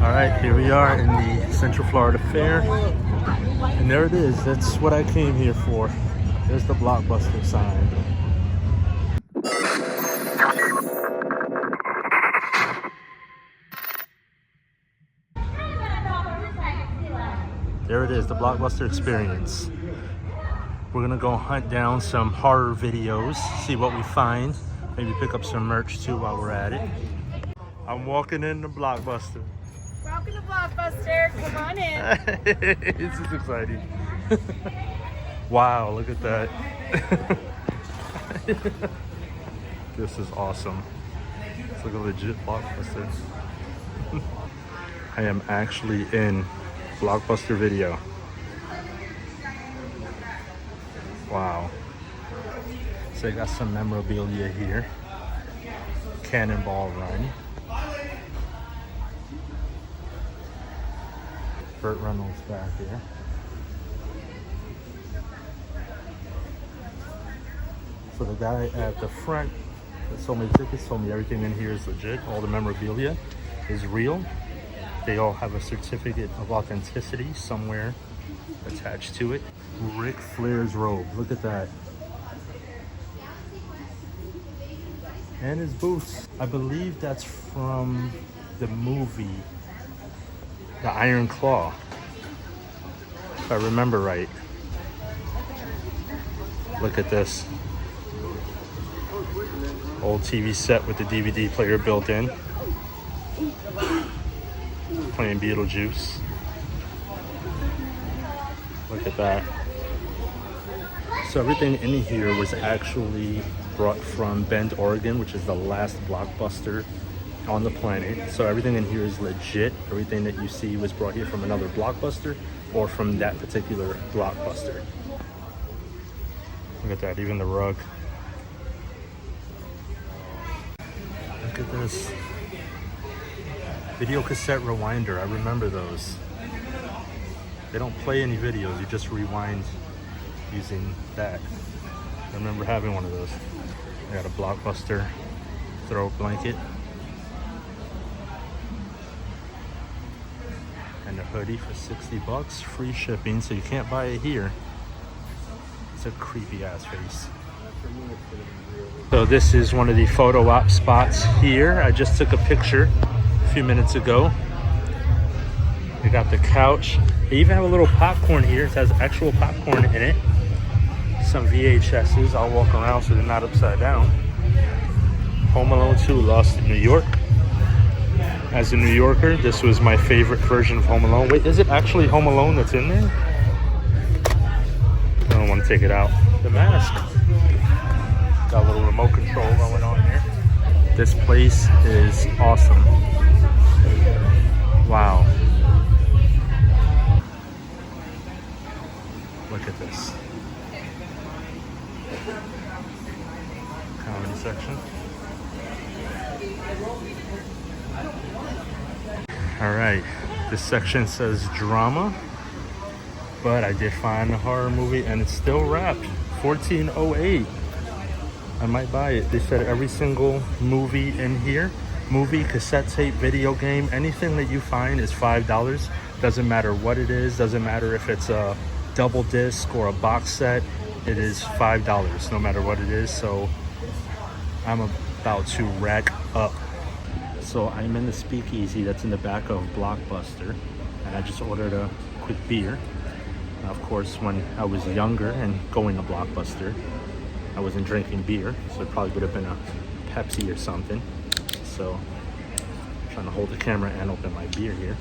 All right, here we are in the Central Florida Fair. And there it is. That's what I came here for. There's the Blockbuster sign. There it is, the Blockbuster experience. We're gonna go hunt down some horror videos, see what we find. Maybe pick up some merch too while we're at it. I'm walking in the Blockbuster. Welcome to Blockbuster. Come on in. This is exciting. Wow, look at that. This is awesome. It's like a legit Blockbuster. I am actually in Blockbuster Video. Wow. So I got some memorabilia here. Cannonball Run. Burt Reynolds back here. So the guy at the front that sold me the tickets told me everything in here is legit. All the memorabilia is real. They all have a certificate of authenticity somewhere attached to it. Ric Flair's robe, look at that. And his boots. I believe that's from the movie The Iron Claw, if I remember right. Look at this. Old TV set with the DVD player built in. Playing Beetlejuice. Look at that. So everything in here was actually brought from Bend, Oregon, which is the last Blockbuster on the planet. So everything in here is legit. Everything that you see was brought here from another Blockbuster or from that particular Blockbuster. Look at that, even the rug. Look at this. Video cassette rewinder, I remember those. They don't play any videos, you just rewind using that. I remember having one of those. I got a Blockbuster throw blanket. And a hoodie for 60 bucks, free shipping, so you can't buy it here. It's a creepy ass face. So this is one of the photo op spots here. I just took a picture a few minutes ago. They got the couch. They even have a little popcorn here. It has actual popcorn in it. Some VHSs. I'll walk around so they're not upside down. Home Alone 2, Lost in New York. As a New Yorker, this was my favorite version of Home Alone. Wait, is it actually Home Alone that's in there? I don't want to take it out. The mask. Got a little remote control going on here. This place is awesome. Wow. Look at this. Comedy section. All right, this section says drama, but I did find a horror movie and it's still wrapped. 1408. I might buy it. They said every single movie in here, movie, cassette tape, video game, anything that you find is $5. Doesn't matter what it is, doesn't matter if it's a double disc or a box set, it is $5 no matter what it is. So I'm about to rack up. So I'm in the speakeasy that's in the back of Blockbuster, and I just ordered a quick beer. Now, of course, when I was younger and going to Blockbuster, I wasn't drinking beer, so it probably would have been a Pepsi or something. So I'm trying to hold the camera and open my beer here.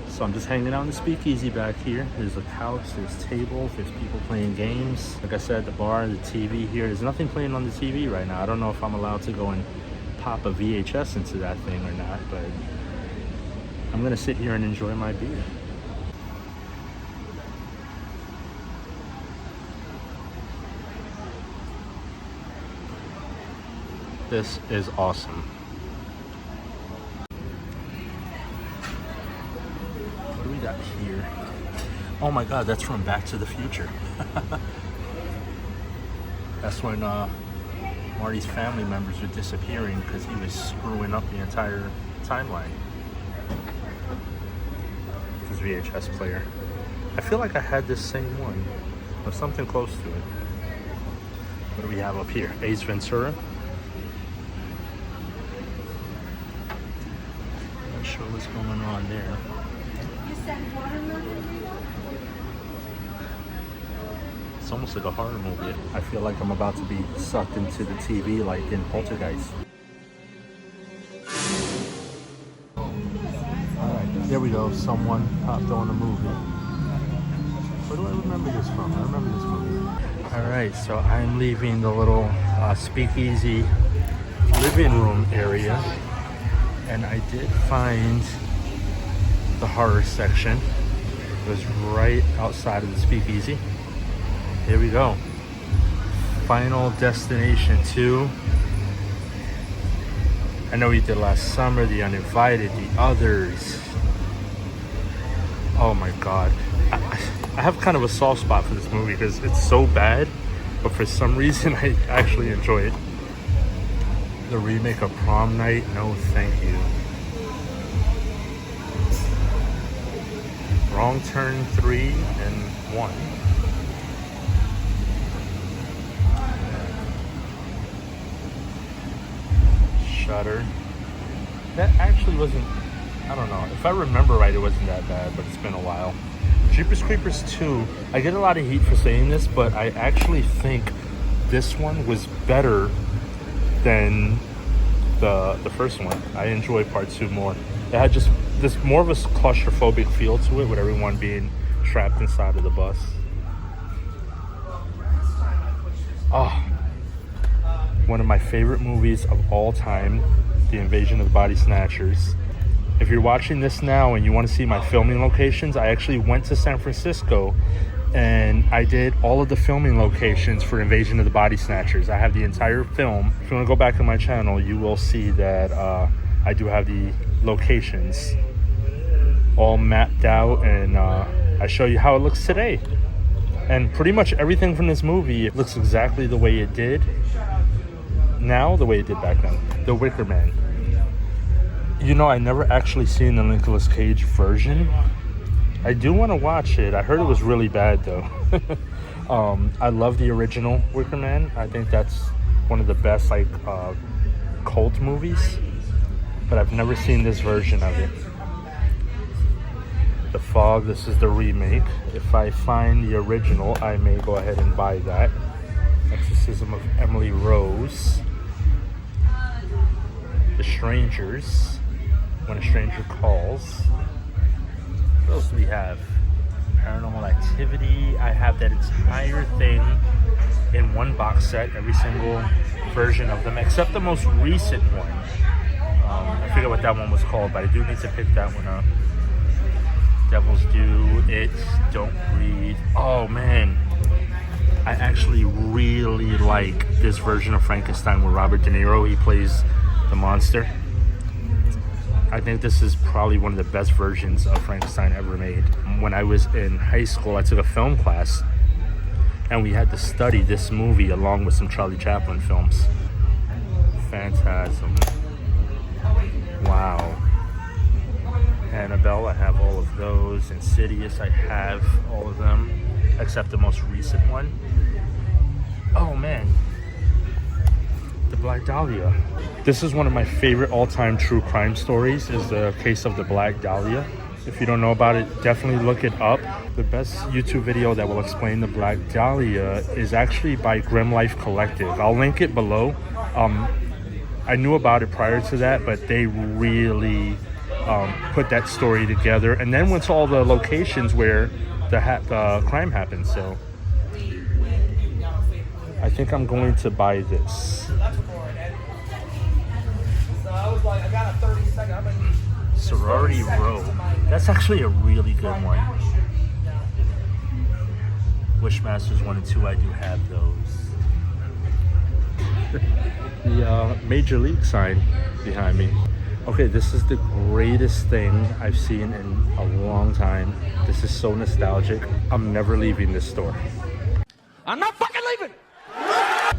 So I'm just hanging out in the speakeasy back here. There's a couch, there's tables, there's people playing games. Like I said, the bar, the TV here. There's nothing playing on the TV right now. I don't know if I'm allowed to go and pop a VHS into that thing or not, but I'm gonna sit here and enjoy my beer. This is awesome. What do we got here? Oh my God, that's from Back to the Future. That's when Marty's family members were disappearing because he was screwing up the entire timeline. This VHS player. I feel like I had this same one, or something close to it. What do we have up here? Ace Ventura. Not sure what's going on there. It's almost like a horror movie. I feel like I'm about to be sucked into the TV like in Poltergeist. Alright, there we go. Someone popped on a movie. Where do I remember this from? I remember this movie. Alright, so I'm leaving the little speakeasy living room area. And I did find the horror section. It was right outside of the speakeasy. Here we go. Final Destination 2. I know we did last summer, The Uninvited, The Others. Oh my god. I have kind of a soft spot for this movie because it's so bad, but for some reason I actually enjoy it. The remake of Prom Night, no thank you. Wrong Turn 3 and 1. Shutter. That actually wasn't, I don't know. If I remember right, it wasn't that bad, but it's been a while. Jeepers Creepers 2. I get a lot of heat for saying this, but I actually think this one was better than the first one. I enjoy part 2 more. It had just this more of a claustrophobic feel to it, with everyone being trapped inside of the bus. Oh, one of my favorite movies of all time, The Invasion of the Body Snatchers. If you're watching this now and you want to see my filming locations, I actually went to San Francisco and I did all of the filming locations for Invasion of the Body Snatchers. I have the entire film. If you want to go back to my channel, you will see that I do have the locations all mapped out, and I show you how it looks today. And pretty much everything from this movie, it looks exactly the way it did now, the way it did back then. The Wicker Man. You know, I never actually seen the Nicolas Cage version. I do want to watch it. I heard it was really bad though. I love the original Wicker Man. I think that's one of the best like cult movies, but I've never seen this version of it. The Fog, this is the remake. If I find the original, I may go ahead and buy that. Exorcism of Emily Rose. The Strangers, When a Stranger Calls. What else do we have? Paranormal Activity. I have that entire thing in one box set, every single version of them, except the most recent one. I forget what that one was called, but I do need to pick that one up. Devils Do It, Don't Breathe. Oh man, I actually really like this version of Frankenstein with Robert De Niro. He plays the monster. I think this is probably one of the best versions of Frankenstein ever made. When I was in high school, I took a film class and we had to study this movie along with some Charlie Chaplin films. Phantasm. Wow. Annabelle, I have all of those. Insidious, I have all of them, except the most recent one. Oh man. The Black Dahlia. This is one of my favorite all-time true crime stories, is the case of the Black Dahlia. If you don't know about it, definitely look it up. The best YouTube video that will explain the Black Dahlia is actually by Grim Life Collective. I'll link it below. I knew about it prior to that, but they really put that story together, and then went to all the locations where the crime happened. So I think I'm going to buy this. Sorority Row. That's actually a really good one. Wishmasters 1 and 2, I do have those. The Major League sign behind me. Okay, this is the greatest thing I've seen in a long time. This is so nostalgic. I'm never leaving this store. I'm not fucking leaving!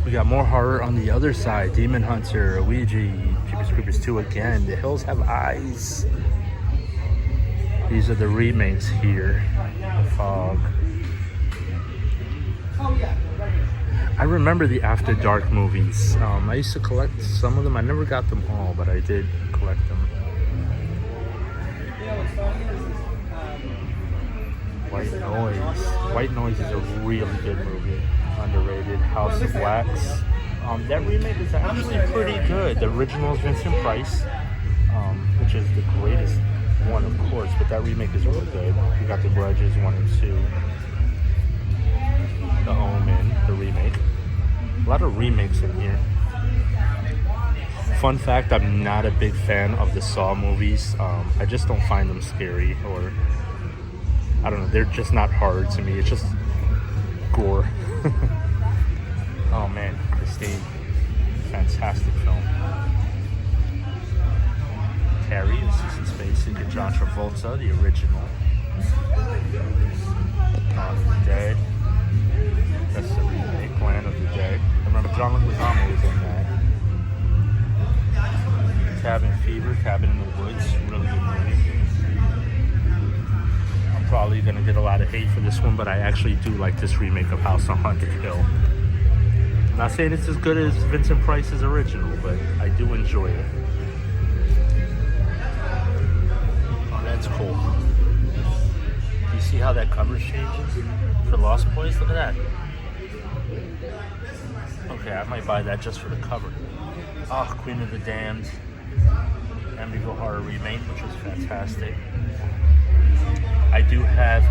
We got more horror on the other side. Demon Hunter, Ouija, Jeepers Creepers 2 again. The Hills Have Eyes. These are the remakes here. The Fog. I remember the After Dark movies. I used to collect some of them. I never got them all, but I did collect them. White Noise. White Noise is a really good movie. Underrated. House of Wax. That remake is actually pretty good. The original is Vincent Price, which is the greatest one, of course, but that remake is really good. You got The Grudges 1 and 2. The Omen, the remake. A lot of remakes in here. Fun fact, I'm not a big fan of the Saw movies. I just don't find them scary, or I don't know, they're just not horror to me. It's just gore. Oh man, Christine. Fantastic film. Carrie, Sissy Spacek, and John Travolta, the original. Dawn of the Dead. That's the remake. Land of the Dead. I remember John Leguizamo was in that. Cabin Fever, Cabin in the Woods. Really good movie. I'm probably going to get a lot of hate for this one, but I actually do like this remake of House on Haunted Hill. I'm not saying it's as good as Vincent Price's original, but I do enjoy it. Oh, that's cool. You see how that cover changes for Lost Boys? Look at that. Okay, I might buy that just for the cover. Oh, Queen of the Damned. Amityville Horror remake, which was fantastic. I do have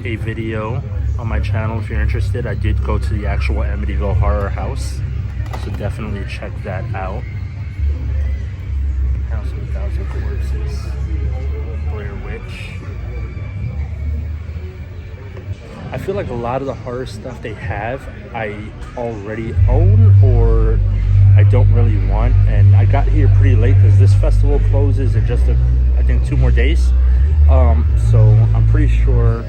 a video on my channel if you're interested. I did go to the actual Amityville Horror house, so definitely check that out. House of a Thousand Corpses, Blair Witch. I feel like a lot of the horror stuff they have, I already own or I don't really want. And I got here pretty late because this festival closes in just, I think, 2 more days. So I'm pretty sure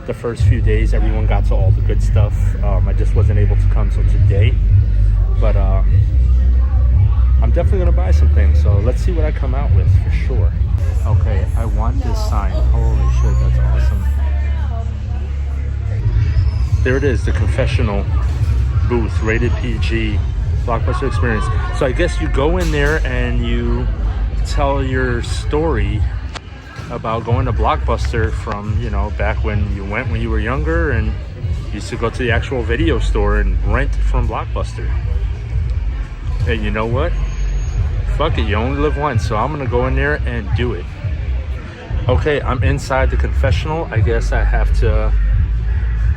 the first few days everyone got to all the good stuff. I just wasn't able to come till today. But I'm definitely going to buy some things. So let's see what I come out with for sure. Okay, I want this sign. Holy shit, that's awesome. There it is, the confessional booth, rated PG, Blockbuster experience. So I guess you go in there and you tell your story about going to Blockbuster from, you know, back when you went when you were younger and used to go to the actual video store and rent from Blockbuster. And you know what? Fuck it, you only live once, so I'm gonna go in there and do it. Okay, I'm inside the confessional. I guess I have to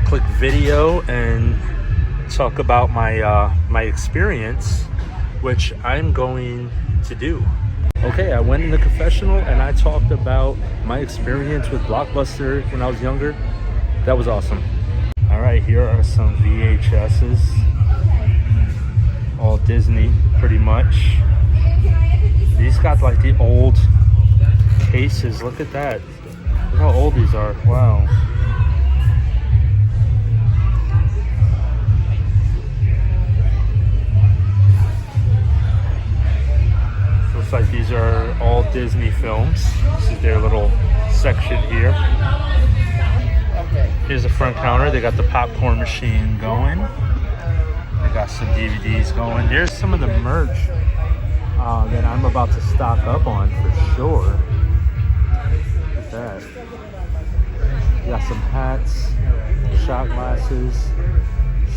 click video and talk about my experience, which I'm going to do. Okay, I went in the confessional and I talked about my experience with Blockbuster when I was younger. That was awesome. All right, here are some VHSs. All Disney, pretty much. These got like the old cases. Look at that. Look how old these are. Wow. Looks like these are all Disney films. This is their little section here. Here's the front counter. They got the popcorn machine going. They got some DVDs going. There's some of the merch that I'm about to stock up on for sure. Look at that. You got some hats, shot glasses,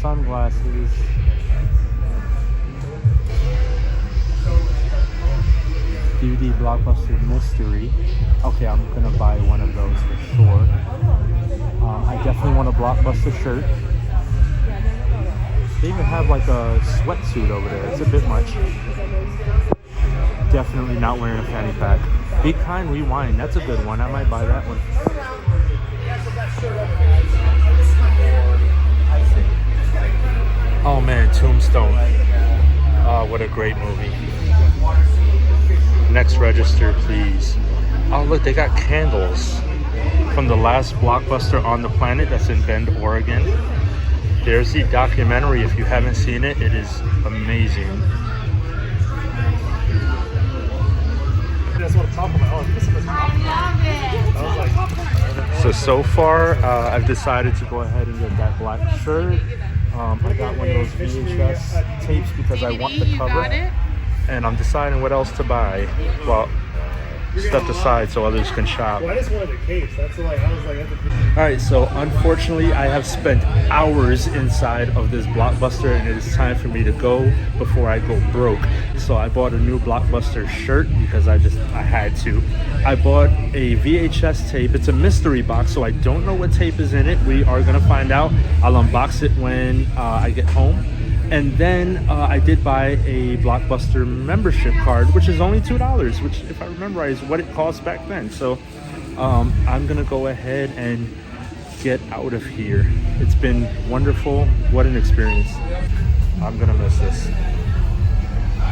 sunglasses. DVD Blockbuster Mystery. Okay, I'm gonna buy one of those for sure. I definitely want a Blockbuster shirt. They even have like a sweatsuit over there. It's a bit much. Definitely not wearing a fanny pack. Be Kind Rewind. That's a good one. I might buy that one. Oh man, Tombstone. Oh, what a great movie. Next register, please. Oh look, they got candles from the last Blockbuster on the planet. That's in Bend, Oregon. There's the documentary. If you haven't seen it, it is amazing. That's what I'm talking about. Oh, this is So far, I've decided to go ahead and get that black shirt. I got one of those VHS tapes because I want the cover. And I'm deciding what else to buy. Well, stepped aside so others can shop. Well, I just wanted a case. That's like, I was like, all right, so unfortunately I have spent hours inside of this Blockbuster and it is time for me to go before I go broke. So I bought a new Blockbuster shirt because I had to. I bought a VHS tape. It's a mystery box, so I don't know what tape is in it. We are gonna find out. I'll unbox it when I get home. And then I did buy a Blockbuster membership card, which is only $2, which, if I remember right, is what it cost back then. So I'm gonna go ahead and get out of here. It's been wonderful. What an experience. I'm gonna miss this.